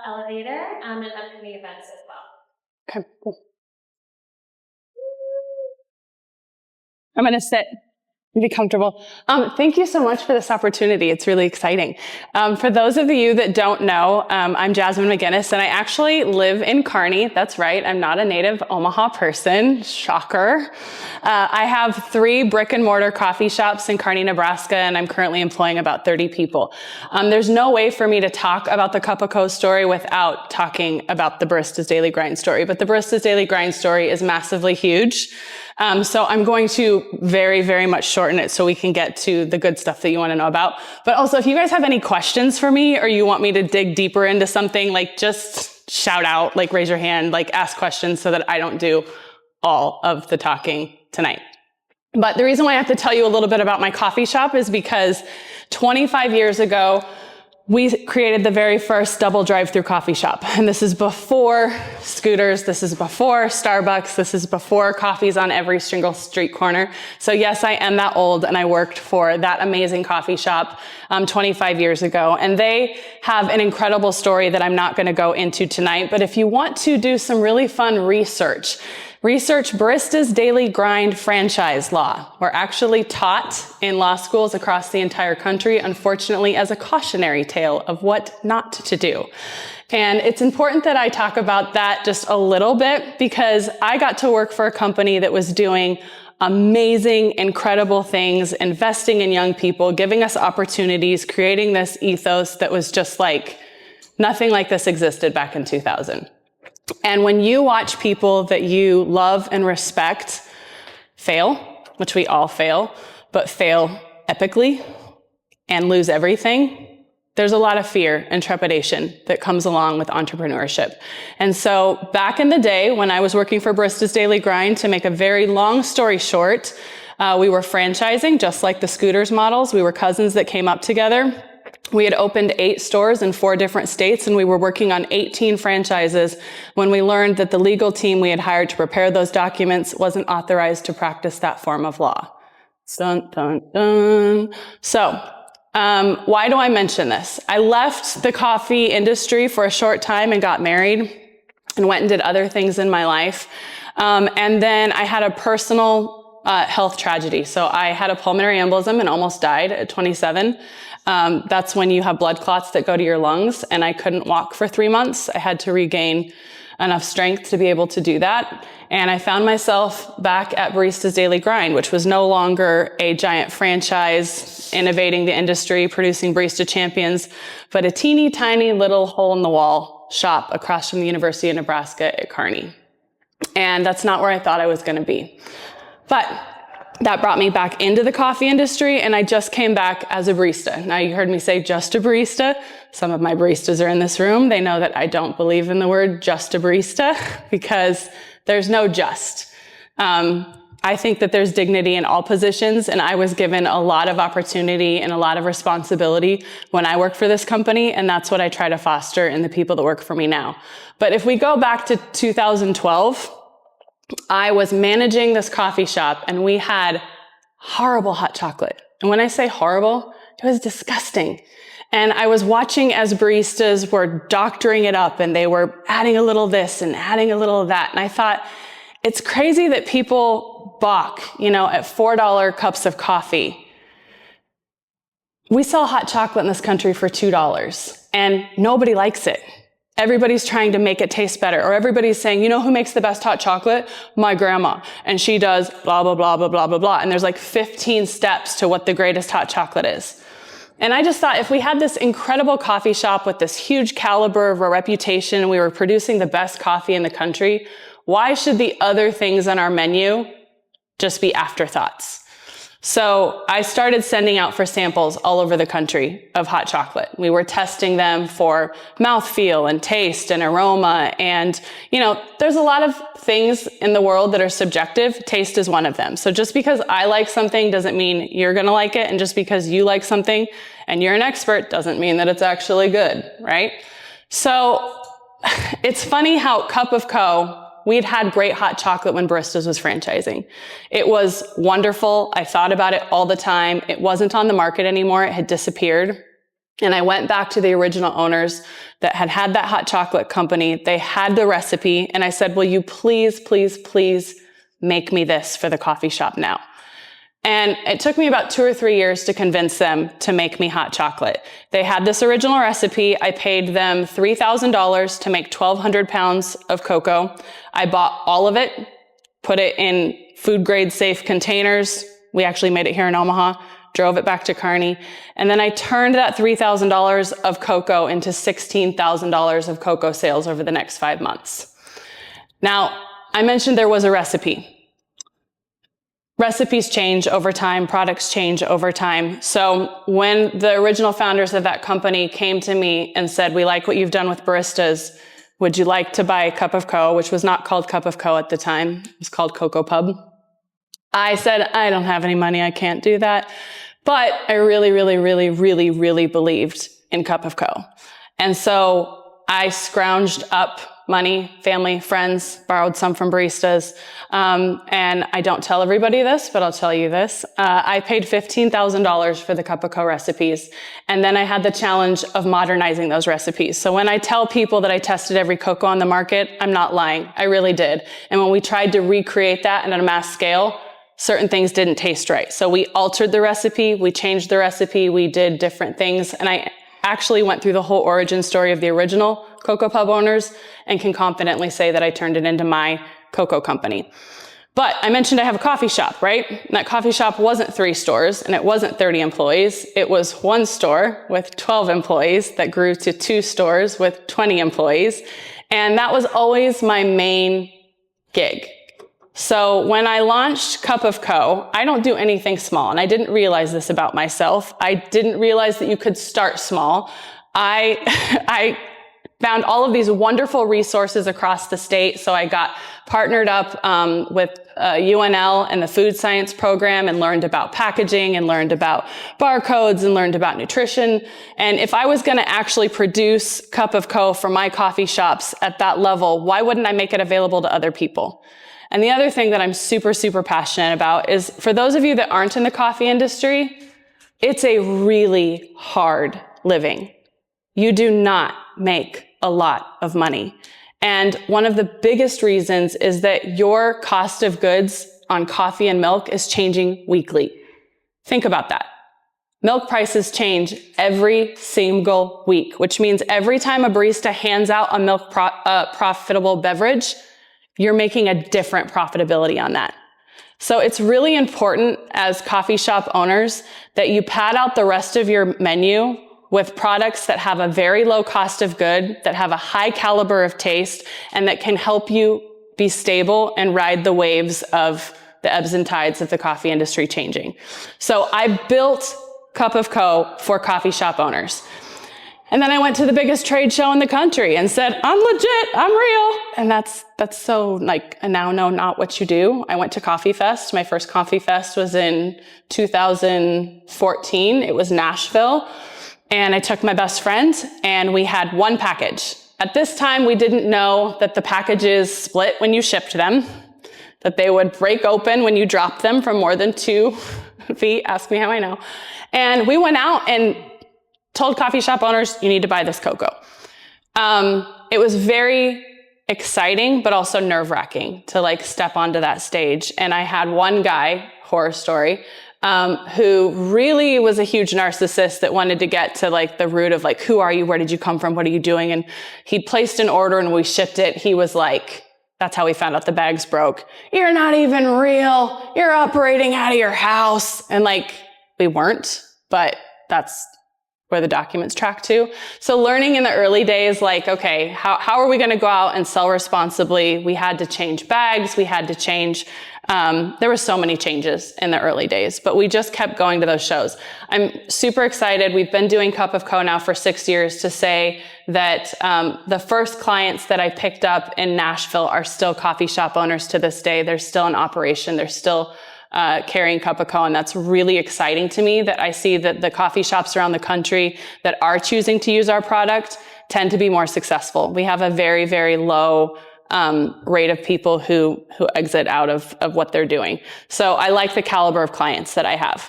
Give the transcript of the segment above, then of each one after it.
Elevator and upcoming events as well. Okay, cool. I'm going to sit and be comfortable. Thank you so much for this opportunity. It's really exciting. For those of you that don't know, I'm Jasmin McGinnis, and I actually live in Kearney. That's right. I'm not a native Omaha person. Shocker. I have 3 brick and mortar coffee shops in Kearney, Nebraska, and I'm currently employing about 30 people. There's no way for me to talk about the Cup of Co story without talking about the Barista's Daily Grind story. But the Barista's Daily Grind story is massively huge. So I'm going to very, very much shorten it so we can get to the good stuff that you want to know about. But also, if you guys have any questions for me or you want me to dig deeper into something, like just shout out, like raise your hand, like ask questions so that I don't do all of the talking tonight. But the reason why I have to tell you a little bit about my coffee shop is because 25 years ago, we created the very first double drive-through coffee shop. And this is before scooters, this is before Starbucks, this is before coffees on every single street corner. So yes, I am that old, and I worked for that amazing coffee shop 25 years ago. And they have an incredible story that I'm not gonna go into tonight, but if you want to do some really fun research Barista's Daily Grind franchise law. We're actually taught in law schools across the entire country, unfortunately, as a cautionary tale of what not to do. And it's important that I talk about that just a little bit because I got to work for a company that was doing amazing, incredible things, investing in young people, giving us opportunities, creating this ethos that was just like, nothing like this existed back in 2000. And when you watch people that you love and respect fail, which we all fail, but fail epically and lose everything, there's a lot of fear and trepidation that comes along with entrepreneurship. And so back in the day when I was working for Barista's Daily Grind, to make a very long story short, we were franchising just like the scooters models. We were cousins that came up together. We had opened 8 stores in 4 different states, and we were working on 18 franchises when we learned that the legal team we had hired to prepare those documents wasn't authorized to practice that form of law. Dun, dun, dun. So, why do I mention this? I left the coffee industry for a short time and got married and went and did other things in my life. And then I had a personal health tragedy. So I had a pulmonary embolism and almost died at 27. That's when you have blood clots that go to your lungs, and I couldn't walk for 3 months. I had to regain enough strength to be able to do that. And I found myself back at Barista's Daily Grind, which was no longer a giant franchise innovating the industry, producing barista champions, but a teeny tiny little hole in the wall shop across from the University of Nebraska at Kearney. And that's not where I thought I was going to be. But that brought me back into the coffee industry, and I just came back as a barista. Now, you heard me say just a barista. Some of my baristas are in this room. They know that I don't believe in the word just a barista because there's no just. I think that there's dignity in all positions, and I was given a lot of opportunity and a lot of responsibility when I worked for this company, and that's what I try to foster in the people that work for me now. But if we go back to 2012, I was managing this coffee shop, and we had horrible hot chocolate. And when I say horrible, it was disgusting. And I was watching as baristas were doctoring it up, and they were adding a little of this and adding a little of that. And I thought, it's crazy that people balk, at $4 cups of coffee. We sell hot chocolate in this country for $2, and nobody likes it. Everybody's trying to make it taste better, or everybody's saying, you know who makes the best hot chocolate? My grandma. And she does blah, blah, blah, blah, blah, blah, blah. And there's like 15 steps to what the greatest hot chocolate is. And I just thought if we had this incredible coffee shop with this huge caliber of a reputation, and we were producing the best coffee in the country, why should the other things on our menu just be afterthoughts? So I started sending out for samples all over the country of hot chocolate. We were testing them for mouthfeel and taste and aroma. And, there's a lot of things in the world that are subjective. Taste is one of them. So just because I like something doesn't mean you're going to like it. And just because you like something and you're an expert doesn't mean that it's actually good, right? So it's funny how Cup of Co., we'd had great hot chocolate when Barista's was franchising. It was wonderful. I thought about it all the time. It wasn't on the market anymore. It had disappeared. And I went back to the original owners that had that hot chocolate company. They had the recipe. And I said, will you please, please, please make me this for the coffee shop now? And it took me about 2 or 3 years to convince them to make me hot chocolate. They had this original recipe. I paid them $3,000 to make 1,200 pounds of cocoa. I bought all of it, put it in food grade safe containers. We actually made it here in Omaha, drove it back to Kearney. And then I turned that $3,000 of cocoa into $16,000 of cocoa sales over the next 5 months. Now, I mentioned there was a recipe. Recipes change over time, products change over time. So when the original founders of that company came to me and said, we like what you've done with baristas, would you like to buy a Cup of Co., which was not called Cup of Co. at the time, it was called Cocoa Pub. I said, I don't have any money, I can't do that. But I really, really, really, really, really believed in Cup of Co. And so I scrounged up money, family, friends, borrowed some from baristas. And I don't tell everybody this, but I'll tell you this. I paid $15,000 for the Cup of Co recipes. And then I had the challenge of modernizing those recipes. So when I tell people that I tested every cocoa on the market, I'm not lying. I really did. And when we tried to recreate that at a mass scale, certain things didn't taste right. So we altered the recipe, we changed the recipe, we did different things. And I actually went through the whole origin story of the original Cocoa Pub owners and can confidently say that I turned it into my cocoa company. But I mentioned I have a coffee shop, right? And that coffee shop wasn't 3 stores and it wasn't 30 employees. It was 1 store with 12 employees that grew to 2 stores with 20 employees. And that was always my main gig. So when I launched Cup of Co., I don't do anything small. And I didn't realize this about myself. I didn't realize that you could start small. I found all of these wonderful resources across the state. So I got partnered up with UNL and the food science program and learned about packaging and learned about barcodes and learned about nutrition. And if I was going to actually produce Cup of Co. for my coffee shops at that level, why wouldn't I make it available to other people? And the other thing that I'm super, super passionate about is for those of you that aren't in the coffee industry, it's a really hard living. You do not make a lot of money. And one of the biggest reasons is that your cost of goods on coffee and milk is changing weekly. Think about that. Milk prices change every single week, which means every time a barista hands out a milk profitable beverage, you're making a different profitability on that. So it's really important as coffee shop owners that you pad out the rest of your menu with products that have a very low cost of good, that have a high caliber of taste, and that can help you be stable and ride the waves of the ebbs and tides of the coffee industry changing. So I built Cup of Co. for coffee shop owners. And then I went to the biggest trade show in the country and said, I'm legit, I'm real. And that's so like a now no, not what you do. I went to Coffee Fest. My first Coffee Fest was in 2014. It was Nashville. And I took my best friend and we had 1 package. At this time, we didn't know that the packages split when you shipped them, that they would break open when you dropped them from more than 2 feet. Ask me how I know. And we went out and told coffee shop owners, you need to buy this cocoa. It was very exciting, but also nerve-wracking to like step onto that stage. And I had one guy, horror story, who really was a huge narcissist that wanted to get to like the root of like, who are you? Where did you come from? What are you doing? And he placed an order and we shipped it. He was like, that's how we found out the bags broke. You're not even real. You're operating out of your house. And like, we weren't, but that's where the documents track to. So learning in the early days, like, okay, how are we going to go out and sell responsibly? We had to change bags. We had to change, there were so many changes in the early days, but we just kept going to those shows. I'm super excited. We've been doing Cup of Co. now for 6 years to say that, the first clients that I picked up in Nashville are still coffee shop owners to this day. They're still in operation. They're still carrying Cup of Co. And that's really exciting to me that I see that the coffee shops around the country that are choosing to use our product tend to be more successful. We have a very, very low rate of people who exit out of what they're doing. So I like the caliber of clients that I have.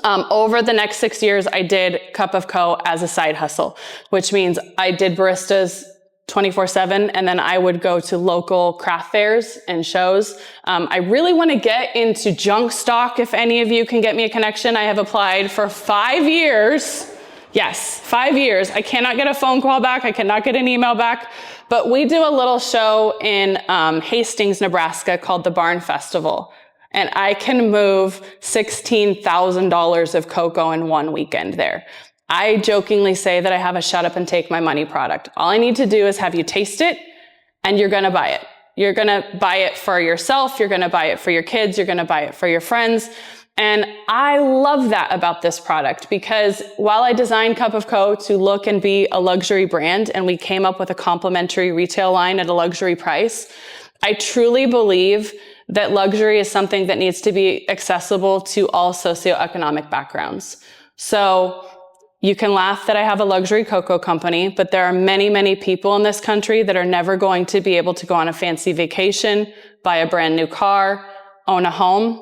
Over the next 6 years, I did Cup of Co. as a side hustle, which means I did baristas 24/7, and then I would go to local craft fairs and shows. I really want to get into junk stock. If any of you can get me a connection, I have applied for 5 years. Yes, 5 years. I cannot get a phone call back. I cannot get an email back. But we do a little show in Hastings, Nebraska called the Barn Festival. And I can move $16,000 of cocoa in one weekend there. I jokingly say that I have a shut up and take my money product. All I need to do is have you taste it, and you're going to buy it. You're going to buy it for yourself. You're going to buy it for your kids. You're going to buy it for your friends. And I love that about this product, because while I designed Cup of Co. to look and be a luxury brand, and we came up with a complimentary retail line at a luxury price, I truly believe that luxury is something that needs to be accessible to all socioeconomic backgrounds. So you can laugh that I have a luxury cocoa company, but there are many, many people in this country that are never going to be able to go on a fancy vacation, buy a brand new car, own a home.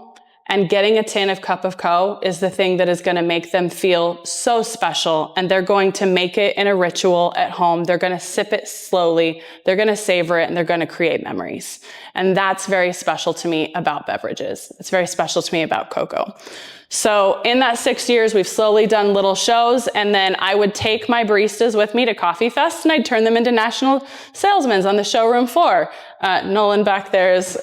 And getting a tin of Cup of Co. is the thing that is going to make them feel so special. And they're going to make it in a ritual at home. They're going to sip it slowly. They're going to savor it, and they're going to create memories. And that's very special to me about beverages. It's very special to me about cocoa. So in that 6 years, we've slowly done little shows, and then I would take my baristas with me to Coffee Fest, and I'd turn them into national salesmen on the showroom floor. Nolan back there is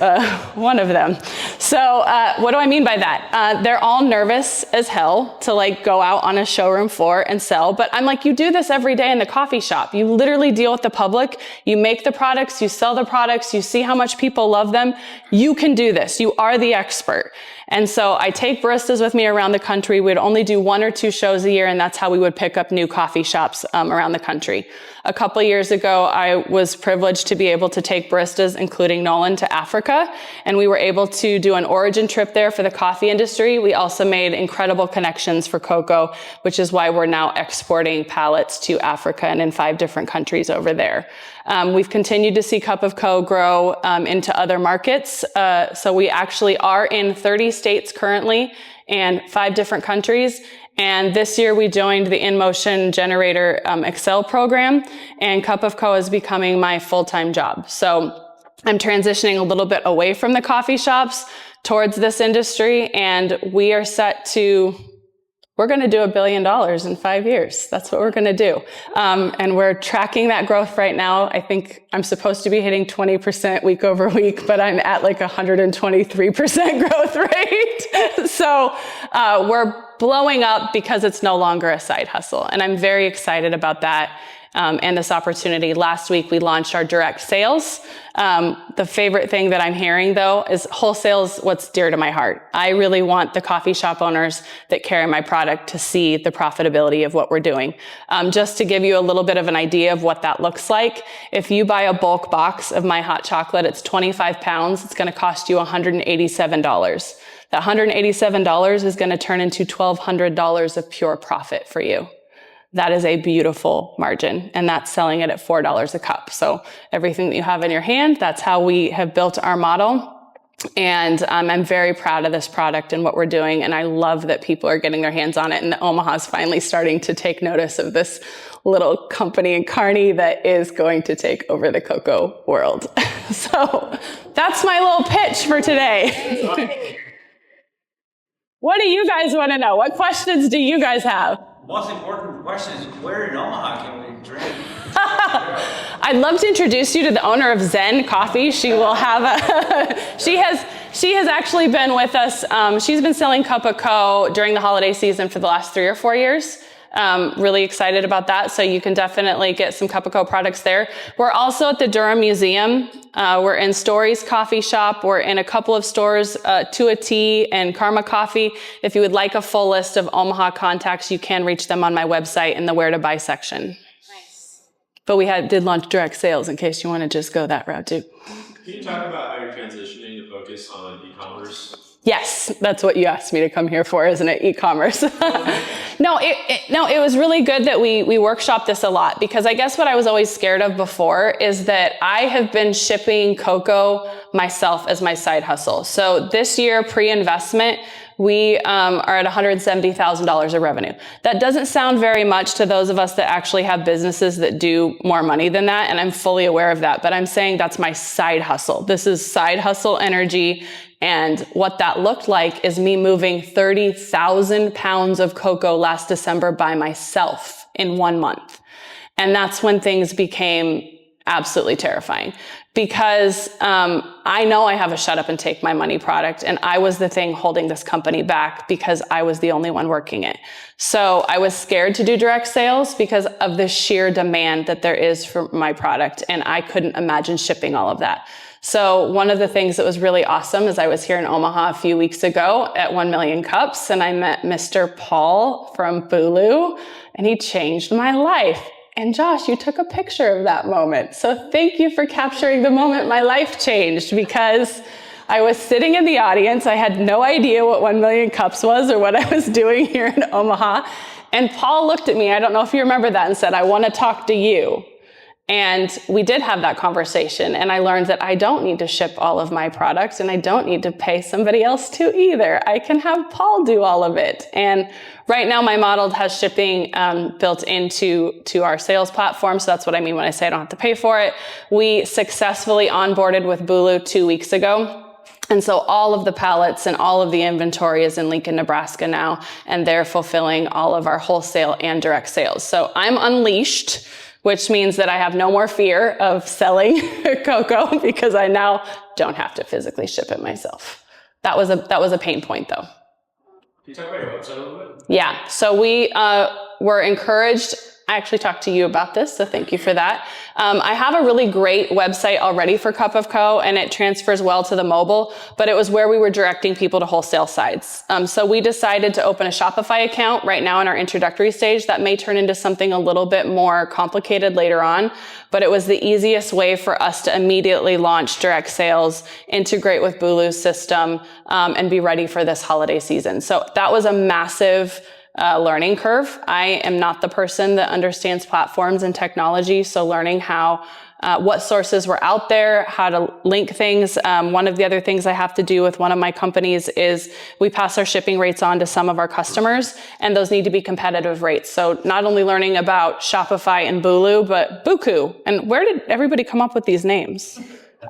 one of them. So what do I mean by that? They're all nervous as hell to like go out on a showroom floor and sell, but I'm like, you do this every day in the coffee shop. You literally deal with the public. You make the products, you sell the products, you see how much people love them. You can do this. You are the expert. And so I take baristas with me around the country. We'd only do 1 or 2 shows a year, and that's how we would pick up new coffee shops around the country. A couple years ago, I was privileged to be able to take baristas, including Nolan, to Africa, and we were able to do an origin trip there for the coffee industry. We also made incredible connections for cocoa, which is why we're now exporting pallets to Africa and in 5 different countries over there. We've continued to see Cup of Co. grow into other markets. So we actually are in 30 states currently and 5 different countries. And this year we joined the InMotion Generator Excel program, and Cup of Co. is becoming my full-time job. So I'm transitioning a little bit away from the coffee shops towards this industry, and we are set to, we're going to do $1 billion in 5 years. That's what we're going to do. And we're tracking that growth right now. I think I'm supposed to be hitting 20% week over week, but I'm at like 123% growth rate. So we're blowing up because it's no longer a side hustle. And I'm very excited about that. And this opportunity. Last week, we launched our direct sales. The favorite thing that I'm hearing, though, is wholesale is what's dear to my heart. I really want the coffee shop owners that carry my product to see the profitability of what we're doing. Just to give you a little bit of an idea of what that looks like, if you buy a bulk box of my hot chocolate, it's 25 pounds. It's going to cost you $187. That $187 is going to turn into $1,200 of pure profit for you. That is a beautiful margin, and that's selling it at $4 a cup. So everything that you have in your hand, that's how we have built our model. And I'm very proud of this product and what we're doing, and I love that people are getting their hands on it, and that Omaha's finally starting to take notice of this little company in Kearney that is going to take over the cocoa world. So that's my little pitch for today. What do you guys want to know? What questions do you guys have? Most important question is, where in Omaha can we drink? I'd love to introduce you to the owner of Zen Coffee. She will have a, she has actually been with us. She's been selling Cup of Co. during the holiday season for the last 3 or 4 years. Really excited about that. So you can definitely get some Cup of Co. products there. We're also at the Durham Museum. We're in Story's Coffee Shop. We're in a couple of stores, To a Tea and Karma Coffee. If you would like a full list of Omaha contacts, you can reach them on my website in the Where to Buy section. Nice. But we did launch direct sales in case you want to just go that route too. Can you talk about how you're transitioning to focus on e-commerce? Yes, that's what you asked me to come here for, isn't it? E-commerce. No, it was really good that we workshopped this a lot, because I guess what I was always scared of before is that I have been shipping cocoa myself as my side hustle. So this year, pre-investment, we are at $170,000 of revenue. That doesn't sound very much to those of us that actually have businesses that do more money than that, and I'm fully aware of that, but I'm saying that's my side hustle. This is side hustle energy, and what that looked like is me moving 30,000 pounds of cocoa last December by myself in 1 month. And that's when things became absolutely terrifying, because I know I have a shut up and take my money product, and I was the thing holding this company back because I was the only one working it. So I was scared to do direct sales because of the sheer demand that there is for my product, and I couldn't imagine shipping all of that. So one of the things that was really awesome is I was here in Omaha a few weeks ago at 1 Million Cups, and I met Mr. Paul from Bulu, and he changed my life. And Josh, you took a picture of that moment. So thank you for capturing the moment my life changed, because I was sitting in the audience. I had no idea what 1 Million Cups was or what I was doing here in Omaha. And Paul looked at me, I don't know if you remember that, and said, "I want to talk to you." And we did have that conversation, and I learned that I don't need to ship all of my products, and I don't need to pay somebody else to either. I can have Paul do all of it. And right now my model has shipping built into our sales platform, so that's what I mean when I say I don't have to pay for it. We successfully onboarded with Bulu 2 weeks ago. And so all of the pallets and all of the inventory is in Lincoln, Nebraska now, and they're fulfilling all of our wholesale and direct sales. So I'm unleashed, which means that I have no more fear of selling cocoa because I now don't have to physically ship it myself. That was a pain point, though. Can you talk about your website a little bit? Yeah, so we were encouraged. I actually talked to you about this, so thank you for that. I have a really great website already for Cup of Co, and it transfers well to the mobile, but it was where we were directing people to wholesale sites. So we decided to open a Shopify account right now in our introductory stage. That may turn into something a little bit more complicated later on, but it was the easiest way for us to immediately launch direct sales, integrate with Bulu's system, and be ready for this holiday season. So that was a massive learning curve. I am not the person that understands platforms and technology, so learning how what sources were out there, how to link things. One of the other things I have to do with one of my companies is we pass our shipping rates on to some of our customers, and those need to be competitive rates. So not only learning about Shopify and Bulu, but Buku. And where did everybody come up with these names?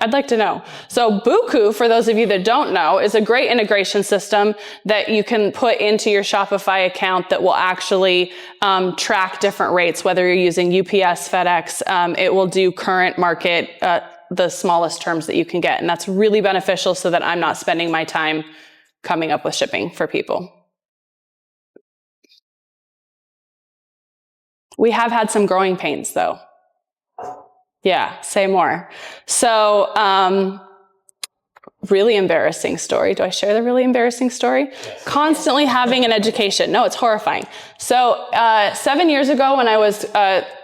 I'd like to know. So Buku, for those of you that don't know, is a great integration system that you can put into your Shopify account that will actually track different rates, whether you're using UPS, FedEx. It will do current market, the smallest terms that you can get. And that's really beneficial so that I'm not spending my time coming up with shipping for people. We have had some growing pains, though. Yeah, say more. So, really embarrassing story. Do I share the really embarrassing story? Yes. Constantly having an education. No, it's horrifying. So, 7 years ago when I was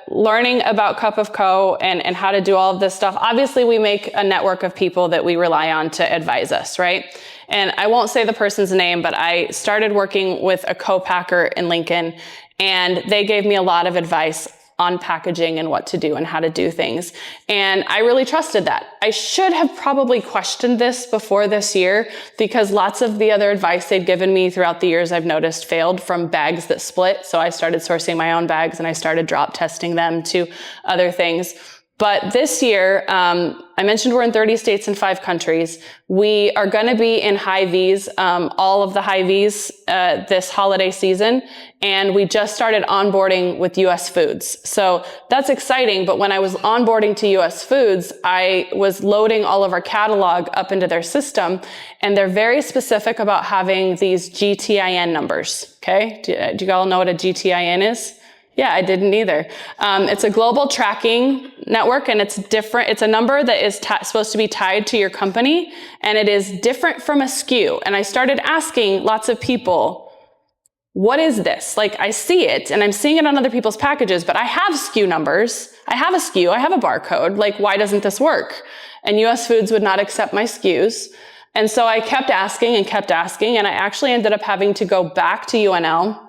learning about Cup of Co and how to do all of this stuff, obviously we make a network of people that we rely on to advise us, right? And I won't say the person's name, but I started working with a co-packer in Lincoln, and they gave me a lot of advice on packaging and what to do and how to do things. And I really trusted that. I should have probably questioned this before this year, because lots of the other advice they'd given me throughout the years I've noticed failed from bags that split. So I started sourcing my own bags and I started drop testing them to other things. But this year, I mentioned we're in 30 states and 5 countries. We are going to be in Hy-Vees, all of the Hy-Vees this holiday season. And we just started onboarding with US Foods. So that's exciting. But when I was onboarding to US Foods, I was loading all of our catalog up into their system. And they're very specific about having these GTIN numbers. Okay? Do you all know what a GTIN is? Yeah, I didn't either. It's a global tracking network, and it's different. It's a number that is supposed to be tied to your company, and it is different from a SKU. And I started asking lots of people, what is this? Like, I see it, and I'm seeing it on other people's packages, but I have SKU numbers. I have a SKU. I have a barcode. Like, why doesn't this work? And US Foods would not accept my SKUs. And so I kept asking, and I actually ended up having to go back to UNL.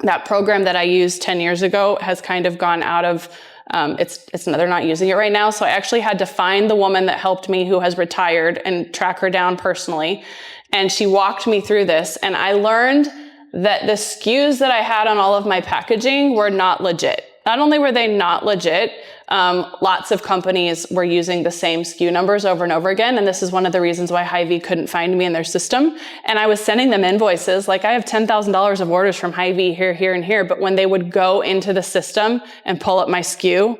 That program that I used 10 years ago has kind of gone out of They're not using it right now. So I actually had to find the woman that helped me who has retired and track her down personally. And she walked me through this. And I learned that the SKUs that I had on all of my packaging were not legit. Not only were they not legit, lots of companies were using the same SKU numbers over and over again. And this is one of the reasons why Hy-Vee couldn't find me in their system. And I was sending them invoices. Like, I have $10,000 of orders from Hy-Vee here, here, and here. But when they would go into the system and pull up my SKU,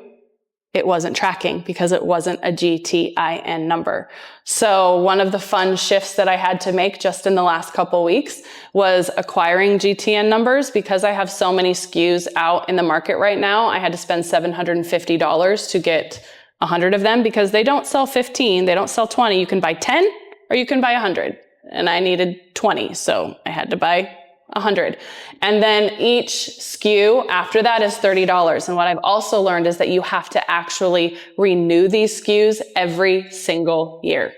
it wasn't tracking because it wasn't a GTIN number. So one of the fun shifts that I had to make just in the last couple weeks was acquiring GTN numbers. Because I have so many SKUs out in the market right now, I had to spend $750 to get 100 of them, because they don't sell 15, they don't sell 20. You can buy 10 or you can buy 100. And I needed 20, so I had to buy 100. And then each SKU after that is $30. And what I've also learned is that you have to actually renew these SKUs every single year.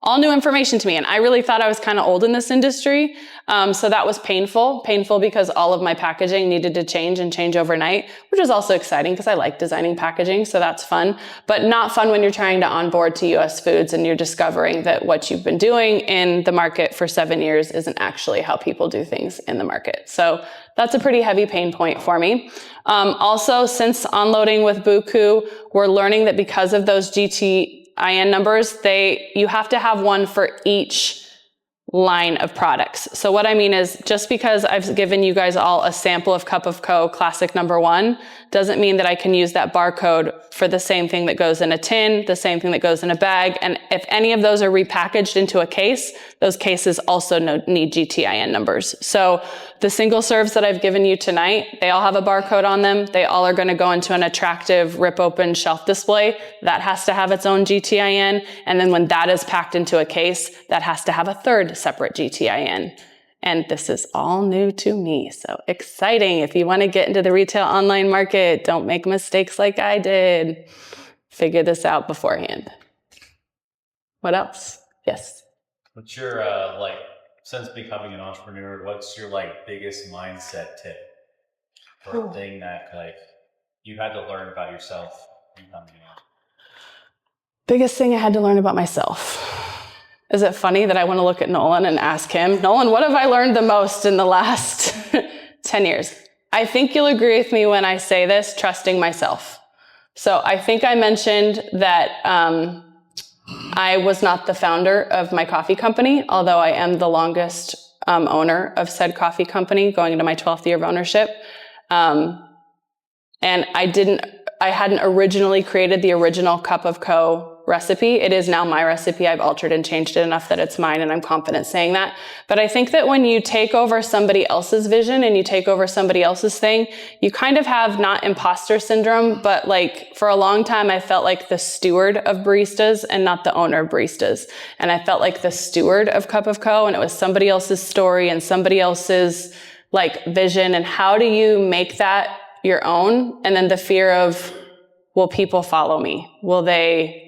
All new information to me. And I really thought I was kind of old in this industry. So that was painful because all of my packaging needed to change overnight, which is also exciting because I like designing packaging. So that's fun, but not fun when you're trying to onboard to US Foods and you're discovering that what you've been doing in the market for 7 years isn't actually how people do things in the market. So that's a pretty heavy pain point for me. Also, since onloading with Buku, we're learning that because of those GTIN numbers, you have to have one for each line of products. So what I mean is, just because I've given you guys all a sample of Cup of Co. Classic number 1 doesn't mean that I can use that barcode for the same thing that goes in a tin, the same thing that goes in a bag. And if any of those are repackaged into a case, those cases also need GTIN numbers. So the single serves that I've given you tonight, they all have a barcode on them. They all are going to go into an attractive rip open shelf display. That has to have its own GTIN. And then when that is packed into a case, that has to have a third separate GTIN. And this is all new to me. So exciting. If you want to get into the retail online market, don't make mistakes like I did. Figure this out beforehand. What else? Yes. What's your, since becoming an entrepreneur, what's your biggest mindset tip for a thing that you had to learn about yourself in becoming an entrepreneur? Biggest thing I had to learn about myself. Is it funny that I want to look at Nolan and ask him, Nolan, what have I learned the most in the last 10 years? I think you'll agree with me when I say this, trusting myself. So I think I mentioned that I was not the founder of my coffee company, although I am the longest owner of said coffee company, going into my 12th year of ownership. And I hadn't originally created the original Cup of Co. recipe. It is now my recipe. I've altered and changed it enough that it's mine, and I'm confident saying that. But I think that when you take over somebody else's vision and you take over somebody else's thing, you kind of have not imposter syndrome, but for a long time, I felt like the steward of baristas and not the owner of baristas. And I felt like the steward of Cup of Co. and it was somebody else's story and somebody else's vision. And how do you make that your own? And then the fear of, will people follow me? Will they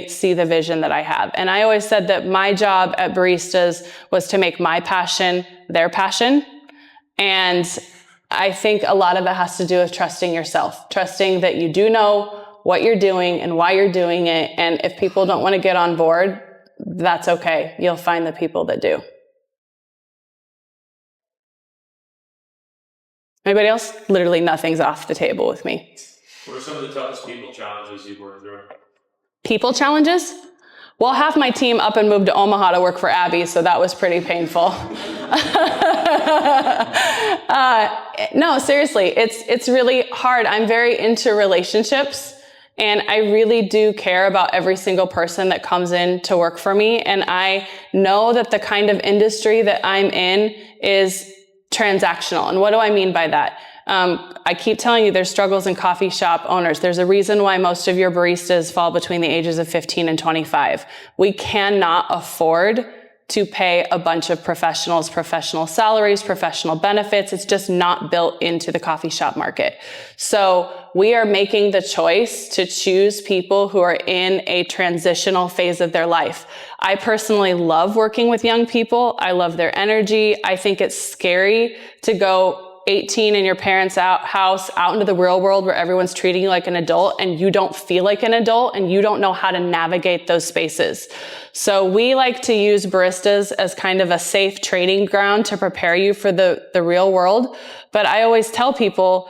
see the vision that I have? And I always said that my job at Baristas was to make my passion their passion. And I think a lot of it has to do with trusting yourself, trusting that you do know what you're doing and why you're doing it. And if people don't want to get on board, that's okay. You'll find the people that do. Anybody else? Literally nothing's off the table with me. What are some of the toughest people challenges you've worked through? People Challenges? Well, half my team up and moved to Omaha to work for Abby, so that was pretty painful. No, seriously, it's really hard. I'm very into relationships, and I really do care about every single person that comes in to work for me. And I know that the kind of industry that I'm in is transactional. And what do I mean by that? I keep telling you there's struggles in coffee shop owners. There's a reason why most of your baristas fall between the ages of 15 and 25. We cannot afford to pay a bunch of professionals, professional salaries, professional benefits. It's just not built into the coffee shop market. So we are making the choice to choose people who are in a transitional phase of their life. I personally love working with young people. I love their energy. I think it's scary to go 18 in your parents' house out into the real world where everyone's treating you like an adult and you don't feel like an adult and you don't know how to navigate those spaces. So we like to use baristas as kind of a safe training ground to prepare you for the real world. But I always tell people,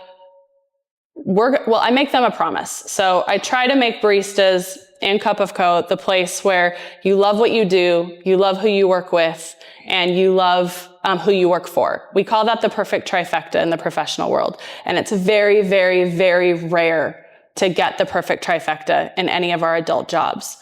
I make them a promise. So I try to make baristas and Cup of Co. the place where you love what you do, you love who you work with, and you love who you work for. We call that the perfect trifecta in the professional world. And it's very, very, very rare to get the perfect trifecta in any of our adult jobs.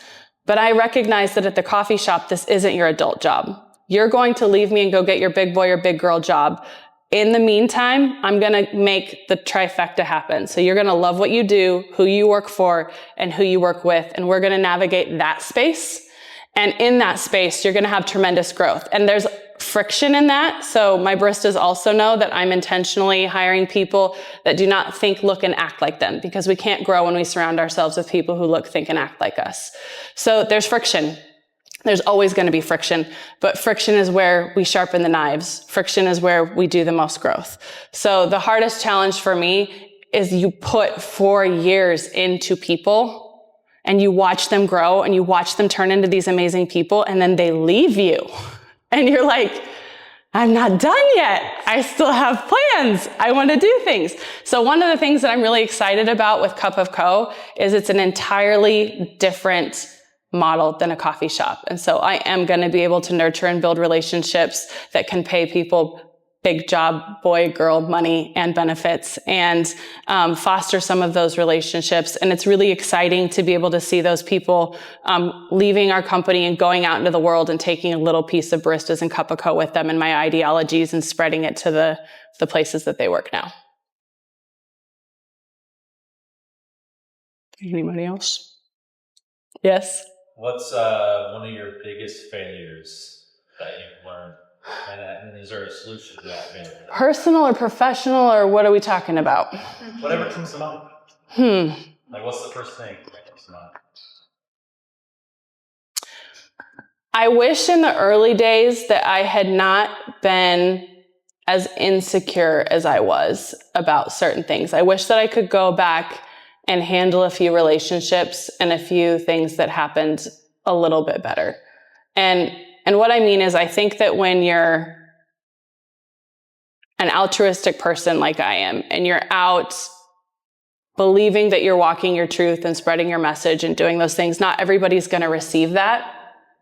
But I recognize that at the coffee shop, this isn't your adult job. You're going to leave me and go get your big boy or big girl job. In the meantime, I'm going to make the trifecta happen. So you're going to love what you do, who you work for, and who you work with. And we're going to navigate that space. And in that space, you're going to have tremendous growth. And there's friction in that. So my baristas also know that I'm intentionally hiring people that do not think, look, and act like them, because we can't grow when we surround ourselves with people who look, think, and act like us. So there's friction. There's always going to be friction, but friction is where we sharpen the knives. Friction is where we do the most growth. So the hardest challenge for me is you put 4 years into people and you watch them grow and you watch them turn into these amazing people, and then they leave you. And you're like, I'm not done yet. I still have plans. I want to do things. So one of the things that I'm really excited about with Cup of Co. is it's an entirely different model than a coffee shop. And so I am going to be able to nurture and build relationships that can pay people big job, boy, girl money and benefits, and foster some of those relationships. And it's really exciting to be able to see those people leaving our company and going out into the world and taking a little piece of baristas and Cup of Co with them and my ideologies and spreading it to the places that they work now. Anybody else? Yes? What's one of your biggest failures that you've learned? And is there a solution to that failure? Personal or professional, or what are we talking about? Whatever comes to mind. Like, what's the first thing that comes to mind? I wish in the early days that I had not been as insecure as I was about certain things. I wish that I could go back and handle a few relationships and a few things that happened a little bit better. And what I mean is, I think that when you're an altruistic person like I am, and you're out believing that you're walking your truth and spreading your message and doing those things, not everybody's going to receive that.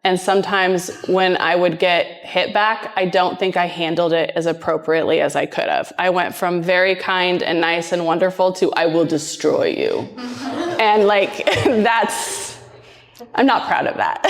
And sometimes when I would get hit back, I don't think I handled it as appropriately as I could have. I went from very kind and nice and wonderful to I will destroy you. And like, I'm not proud of that.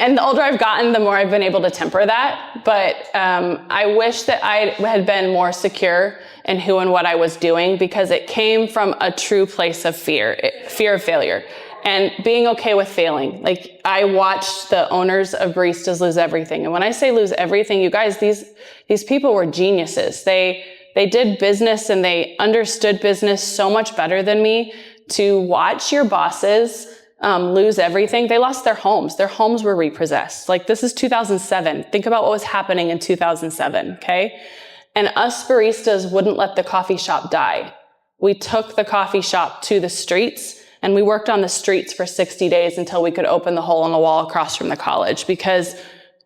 And the older I've gotten, the more I've been able to temper that. But I wish that I had been more secure in who and what I was doing, because it came from a true place of fear of failure. And being okay with failing. Like, I watched the owners of baristas lose everything. And when I say lose everything, you guys, these people were geniuses. They did business and they understood business so much better than me. To watch your bosses lose everything, they lost their homes. Their homes were repossessed. Like, this is 2007. Think about what was happening in 2007, okay? And us baristas wouldn't let the coffee shop die. We took the coffee shop to the streets, and we worked on the streets for 60 days until we could open the hole in the wall across from the college, because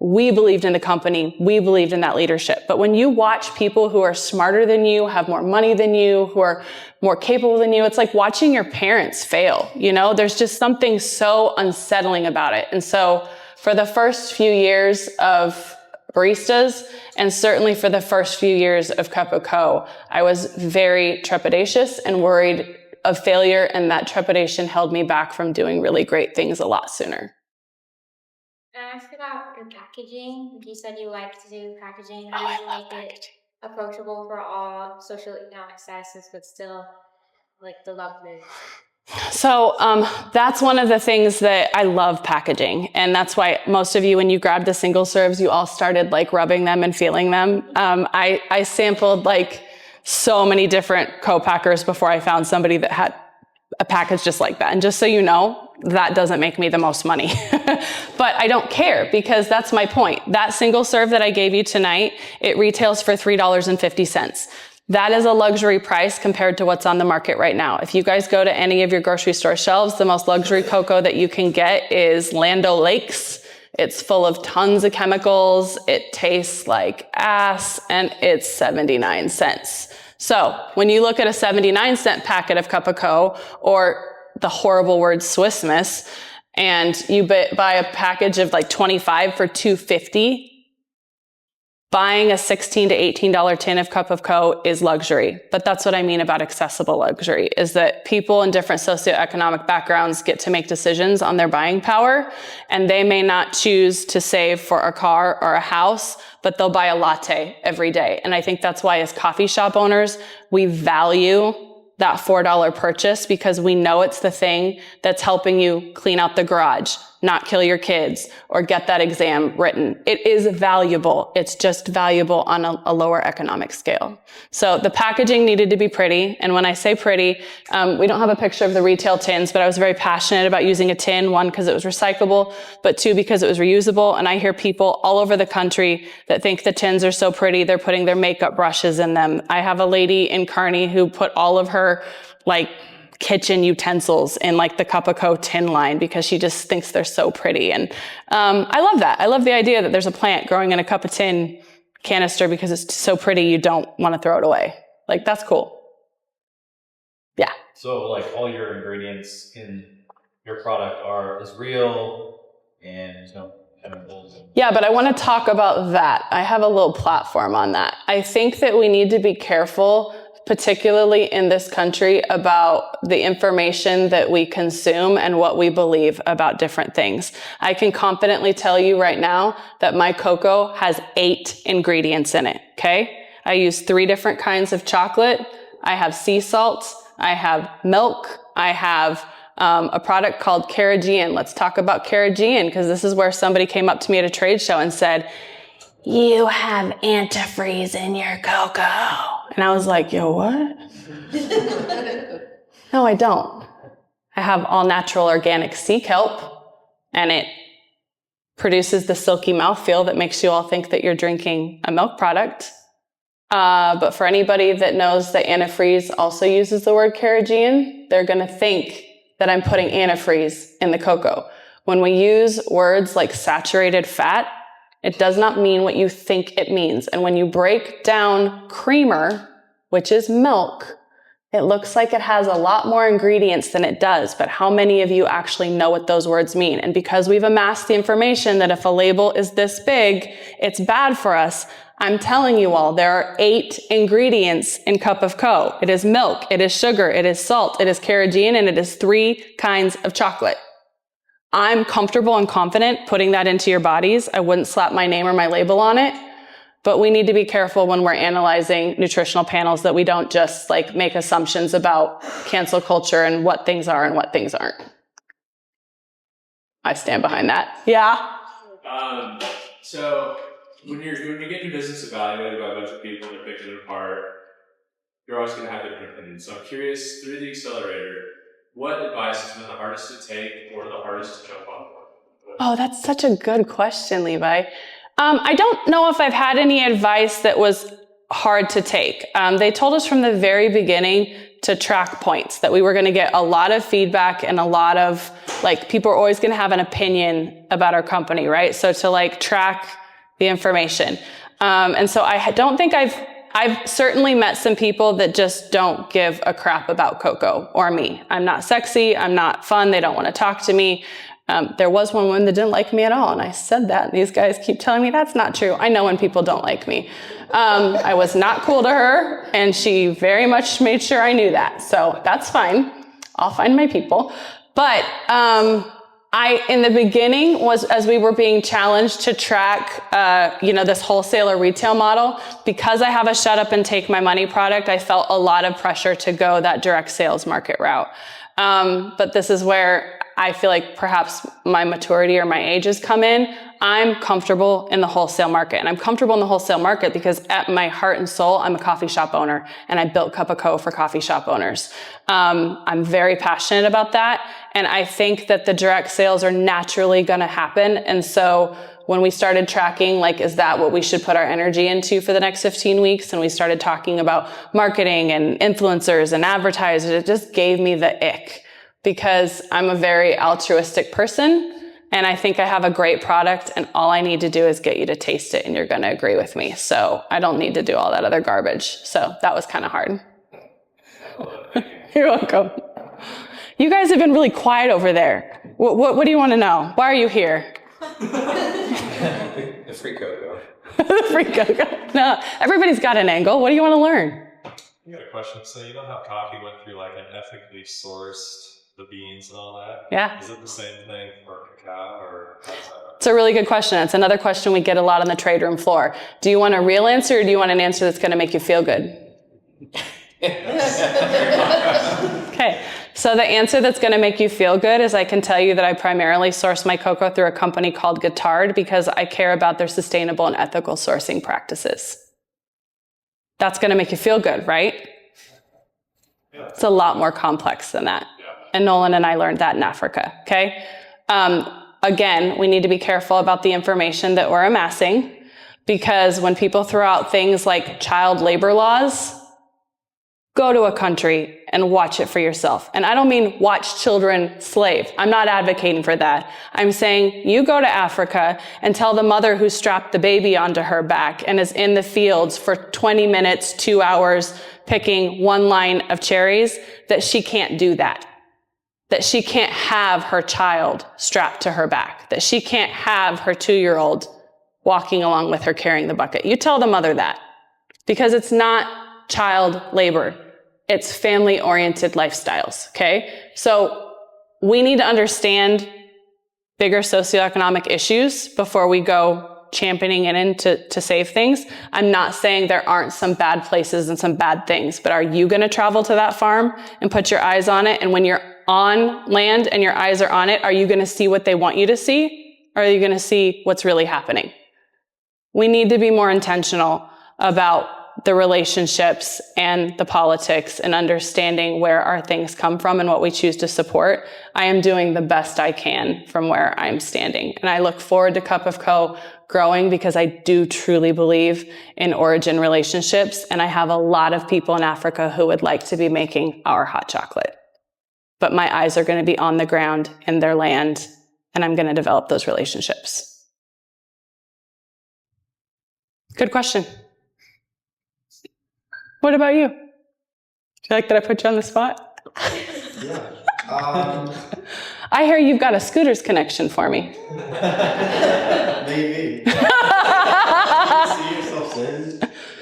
we believed in the company. We believed in that leadership. But when you watch people who are smarter than you, have more money than you, who are more capable than you, it's like watching your parents fail. You know, there's just something so unsettling about it. And so for the first few years of baristas, and certainly for the first few years of Cup of Co, I was very trepidatious and worried of failure, and that trepidation held me back from doing really great things a lot sooner. Can I ask about your packaging? You said you like to do packaging. How do you make it approachable for all socioeconomic statuses, but still like the lovely? So that's one of the things that I love packaging. And that's why most of you, when you grabbed the single serves, you all started like rubbing them and feeling them. I sampled like so many different co-packers before I found somebody that had a package just like that. And just so you know, that doesn't make me the most money. But I don't care, because that's my point. That single serve that I gave you tonight, it retails for $3.50. That is a luxury price compared to what's on the market right now. If you guys go to any of your grocery store shelves, the most luxury cocoa that you can get is Land O'Lakes. It's full of tons of chemicals. It tastes like ass, and it's 79 cents. So when you look at a 79-cent packet of cup of co, or the horrible word Swiss Miss, and you buy a package of like 25 for $2.50, buying a $16 to $18 tin of cup of co is luxury. But that's what I mean about accessible luxury, is that people in different socioeconomic backgrounds get to make decisions on their buying power, and they may not choose to save for a car or a house, but they'll buy a latte every day. And I think that's why, as coffee shop owners, we value that $4 purchase, because we know it's the thing that's helping you clean out the garage, not kill your kids, or get that exam written. It is valuable. It's just valuable on a lower economic scale. So the packaging needed to be pretty. And when I say pretty, we don't have a picture of the retail tins, but I was very passionate about using a tin, one, because it was recyclable, but two, because it was reusable. And I hear people all over the country that think the tins are so pretty, they're putting their makeup brushes in them. I have a lady in Kearney who put all of her kitchen utensils in the cup of co tin line because she just thinks they're so pretty. And I love that. I love the idea that there's a plant growing in a cup of tin canister because it's so pretty you don't want to throw it away. That's cool. Yeah. So all your ingredients in your product is real, and there's no chemicals. Yeah, but I want to talk about that. I have a little platform on that. I think that we need to be careful, particularly in this country, about the information that we consume and what we believe about different things. I can confidently tell you right now that my cocoa has 8 ingredients in it, okay? I use 3 different kinds of chocolate. I have sea salt. I have milk. I have a product called Carrageenan. Let's talk about Carrageenan, because this is where somebody came up to me at a trade show and said, "You have antifreeze in your cocoa." And I was like, "Yo, what?" No, I don't. I have all natural organic sea kelp, and it produces the silky mouthfeel that makes you all think that you're drinking a milk product. But for anybody that knows that antifreeze also uses the word Carrageenan, they're going to think that I'm putting antifreeze in the cocoa. When we use words like saturated fat, it does not mean what you think it means. And when you break down creamer, which is milk, it looks like it has a lot more ingredients than it does. But how many of you actually know what those words mean? And because we've amassed the information that if a label is this big, it's bad for us, I'm telling you all, there are 8 ingredients in cup of co. It is milk, it is sugar, it is salt, it is Carrageenan, and it is 3 kinds of chocolate. I'm comfortable and confident putting that into your bodies. I wouldn't slap my name or my label on it, but we need to be careful when we're analyzing nutritional panels that we don't just make assumptions about cancel culture and what things are and what things aren't. I stand behind that. Yeah? So when you get your business evaluated by a bunch of people and they're picking it apart, you're always going to have different opinions. So I'm curious, through the accelerator, what advice has been the hardest to take or the hardest to jump on? Oh, that's such a good question, Levi. I don't know if I've had any advice that was hard to take. They told us from the very beginning to track points, that we were going to get a lot of feedback and a lot of, people are always going to have an opinion about our company, right? So to track the information. And so I don't think I've certainly met some people that just don't give a crap about cocoa or me. I'm not sexy. I'm not fun. They don't want to talk to me. There was one woman that didn't like me at all, and I said that. And these guys keep telling me that's not true. I know when people don't like me. I was not cool to her, and she very much made sure I knew that. So that's fine. I'll find my people. But in the beginning, as we were being challenged to track, this wholesaler retail model, because I have a shut up and take my money product, I felt a lot of pressure to go that direct sales market route. But this is where I feel like perhaps my maturity or my age has come in. I'm comfortable in the wholesale market. And I'm comfortable in the wholesale market because at my heart and soul, I'm a coffee shop owner, and I built Cup of Co for coffee shop owners. I'm very passionate about that. And I think that the direct sales are naturally going to happen. And so when we started tracking, like, is that what we should put our energy into for the next 15 weeks? And we started talking about marketing and influencers and advertisers, it just gave me the ick, because I'm a very altruistic person. And I think I have a great product, and all I need to do is get you to taste it, and you're going to agree with me. So I don't need to do all that other garbage. So that was kind of hard. You're welcome. You guys have been really quiet over there. What do you want to know? Why are you here? The free cocoa. The free cocoa. No, everybody's got an angle. What do you want to learn? I got a question. So you know how coffee went through like an ethically sourced, the beans and all that? Yeah. Is it the same thing for cacao, or how's that? It's a really good question. It's another question we get a lot on the trade room floor. Do you want a real answer, or do you want an answer that's going to make you feel good? Okay. So the answer that's going to make you feel good is I can tell you that I primarily source my cocoa through a company called Guittard because I care about their sustainable and ethical sourcing practices. That's going to make you feel good, right? Yeah. It's a lot more complex than that. Yeah. And Nolan and I learned that in Africa, okay? Again, we need to be careful about the information that we're amassing, because when people throw out things like child labor laws, go to a country and watch it for yourself. And I don't mean watch children slave. I'm not advocating for that. I'm saying you go to Africa and tell the mother who strapped the baby onto her back and is in the fields for 20 minutes, 2 hours, picking one line of cherries, that she can't do that. That she can't have her child strapped to her back. That she can't have her 2-year-old walking along with her carrying the bucket. You tell the mother that, because it's not child labor. It's family-oriented lifestyles, okay? So we need to understand bigger socioeconomic issues before we go championing it in to save things. I'm not saying there aren't some bad places and some bad things, but are you going to travel to that farm and put your eyes on it? And when you're on land and your eyes are on it, are you going to see what they want you to see? Or are you going to see what's really happening? We need to be more intentional about the relationships and the politics and understanding where our things come from and what we choose to support. I am doing the best I can from where I'm standing. And I look forward to Cup of Co growing, because I do truly believe in origin relationships. And I have a lot of people in Africa who would like to be making our hot chocolate. But my eyes are going to be on the ground in their land, and I'm going to develop those relationships. Good question. What about you? Do you like that I put you on the spot? Yeah. I hear you've got a Scooters connection for me. Maybe. Do you see yourself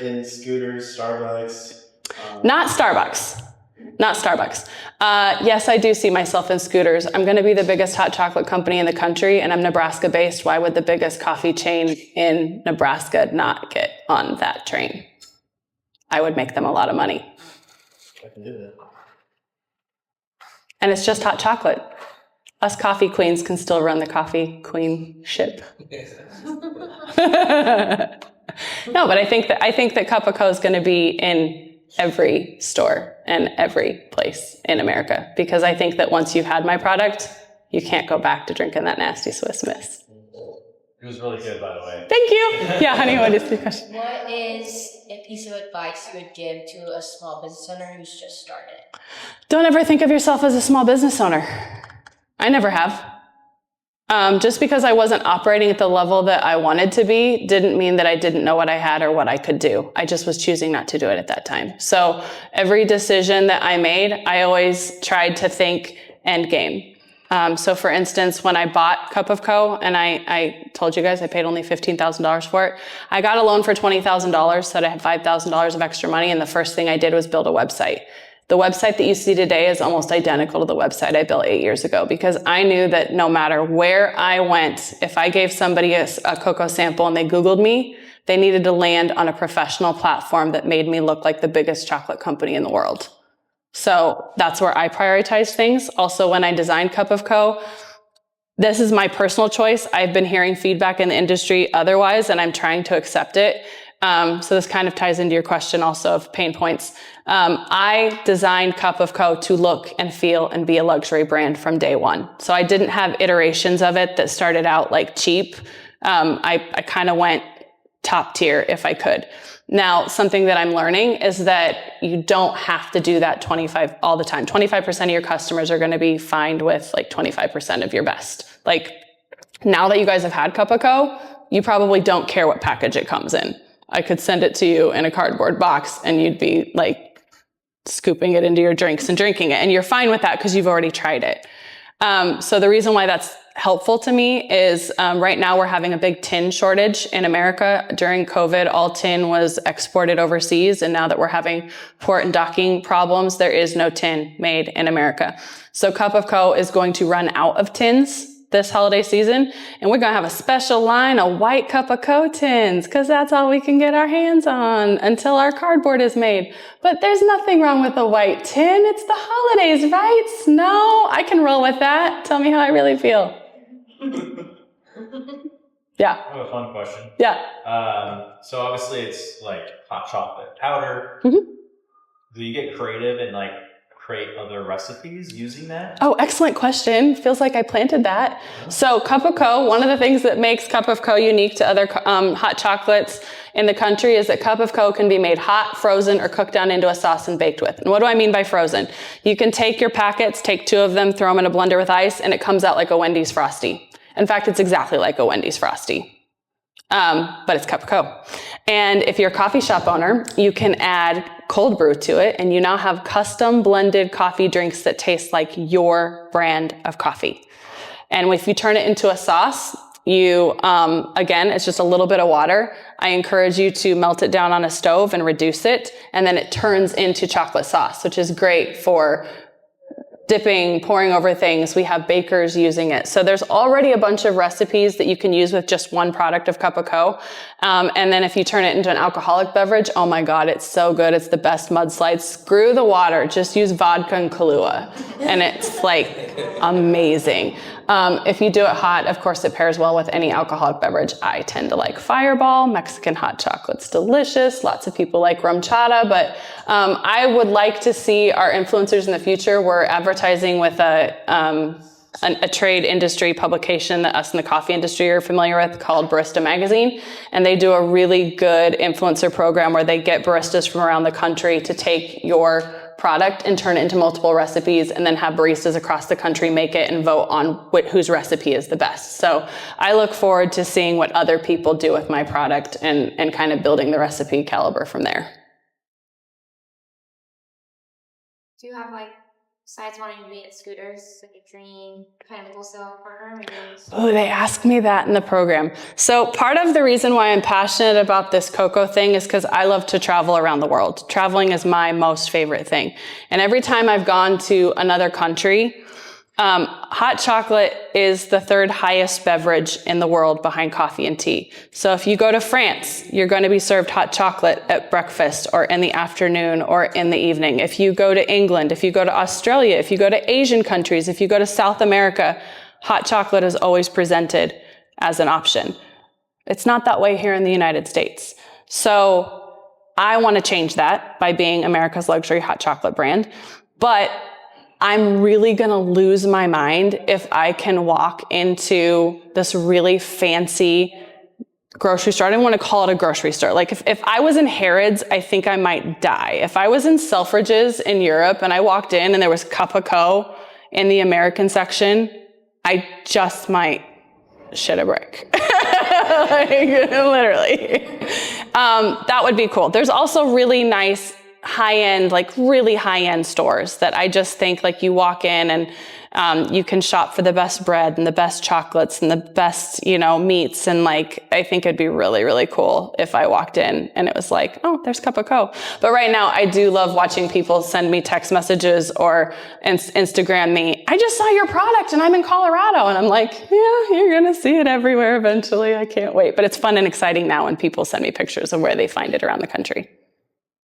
in Scooters, Starbucks? Not Starbucks. Not Starbucks. Yes, I do see myself in Scooters. I'm going to be the biggest hot chocolate company in the country, and I'm Nebraska-based. Why would the biggest coffee chain in Nebraska not get on that train? I would make them a lot of money. I can do that. And it's just hot chocolate. Us coffee queens can still run the coffee queen ship. No, but I think that Cup of Co is going to be in every store and every place in America, because I think that once you've had my product, you can't go back to drinking that nasty Swiss Miss. It was really good, by the way. Thank you. Yeah, honey, what is the question? What is a piece of advice you would give to a small business owner who's just started? Don't ever think of yourself as a small business owner. I never have. Just because I wasn't operating at the level that I wanted to be didn't mean that I didn't know what I had or what I could do. I just was choosing not to do it at that time. So every decision that I made, I always tried to think end game. So for instance, when I bought Cup of Co, and I told you guys I paid only $15,000 for it, I got a loan for $20,000 so that I had $5,000 of extra money, and the first thing I did was build a website. The website that you see today is almost identical to the website I built 8 years ago, because I knew that no matter where I went, if I gave somebody a cocoa sample and they Googled me, they needed to land on a professional platform that made me look like the biggest chocolate company in the world. So that's where I prioritize things. Also, when I designed Cup of Co., this is my personal choice. I've been hearing feedback in the industry otherwise, and I'm trying to accept it. So this kind of ties into your question also of pain points. I designed Cup of Co. to look and feel and be a luxury brand from day one. So I didn't have iterations of it that started out like cheap. I kind of went top tier if I could. Now, something that I'm learning is that you don't have to do that 25 all the time. 25% of your customers are going to be fine with like 25% of your best. Like now that you guys have had Cup of Co., you probably don't care what package it comes in. I could send it to you in a cardboard box and you'd be like scooping it into your drinks and drinking it. And you're fine with that because you've already tried it. So the reason why that's helpful to me is right now we're having a big tin shortage in America. During COVID, all tin was exported overseas. And now that we're having port and docking problems, there is no tin made in America. So Cup of Co. is going to run out of tins this holiday season. And we're going to have a special line of white Cup of Co. tins because that's all we can get our hands on until our cardboard is made. But there's nothing wrong with a white tin. It's the holidays, right? No, I can roll with that. Tell me how I really feel. Yeah. I have a fun question. Yeah. So obviously it's like hot chocolate powder. Mm-hmm. Do you get creative and like create other recipes using that? Oh, excellent question. Feels like I planted that. So Cup of Co., one of the things that makes Cup of Co. unique to other hot chocolates in the country is that Cup of Co. can be made hot, frozen, or cooked down into a sauce and baked with. And what do I mean by frozen? You can take your packets, take 2 of them, throw them in a blender with ice, and it comes out like a Wendy's Frosty. In fact, it's exactly like a Wendy's Frosty. But it's Cup of Co. And if you're a coffee shop owner, you can add cold brew to it, and you now have custom blended coffee drinks that taste like your brand of coffee. And if you turn it into a sauce, you, again, it's just a little bit of water. I encourage you to melt it down on a stove and reduce it, and then it turns into chocolate sauce, which is great for dipping, pouring over things. We have bakers using it. So there's already a bunch of recipes that you can use with just one product of Cup of Co. And then if you turn it into an alcoholic beverage, oh my God, it's so good. It's the best mudslide. Screw the water. Just use vodka and Kahlua. And it's like amazing. If you do it hot, of course, it pairs well with any alcoholic beverage. I tend to like Fireball. Mexican hot chocolate's delicious. Lots of people like rum chata, but I would like to see our influencers in the future. We're advertising with a trade industry publication that us in the coffee industry are familiar with called Barista Magazine. And they do a really good influencer program where they get baristas from around the country to take your product and turn it into multiple recipes and then have baristas across the country make it and vote on whose recipe is the best. So I look forward to seeing what other people do with my product and kind of building the recipe caliber from there. Do you have like, besides wanting to be at Scooters, like a dream kind of wholesale partner? Oh, they asked me that in the program. So part of the reason why I'm passionate about this cocoa thing is because I love to travel around the world. Traveling is my most favorite thing. And every time I've gone to another country, hot chocolate is the 3rd highest beverage in the world behind coffee and tea. So if you go to France, you're going to be served hot chocolate at breakfast or in the afternoon or in the evening. If you go to England, if you go to Australia, if you go to Asian countries, if you go to South America, hot chocolate is always presented as an option. It's not that way here in the United States. So I want to change that by being America's luxury hot chocolate brand. But I'm really going to lose my mind if I can walk into this really fancy grocery store. I don't want to call it a grocery store. Like if I was in Harrods, I think I might die. If I was in Selfridges in Europe and I walked in and there was Cup of Co. in the American section, I just might shit a brick. Like, literally. That would be cool. There's also really nice high-end, like really high-end stores that I just think like you walk in and you can shop for the best bread and the best chocolates and the best, meats. And like, I think it'd be really, really cool if I walked in and it was like, oh, there's Cup of Co. But right now I do love watching people send me text messages or Instagram me, I just saw your product and I'm in Colorado. And I'm like, yeah, you're going to see it everywhere eventually. I can't wait. But it's fun and exciting now when people send me pictures of where they find it around the country.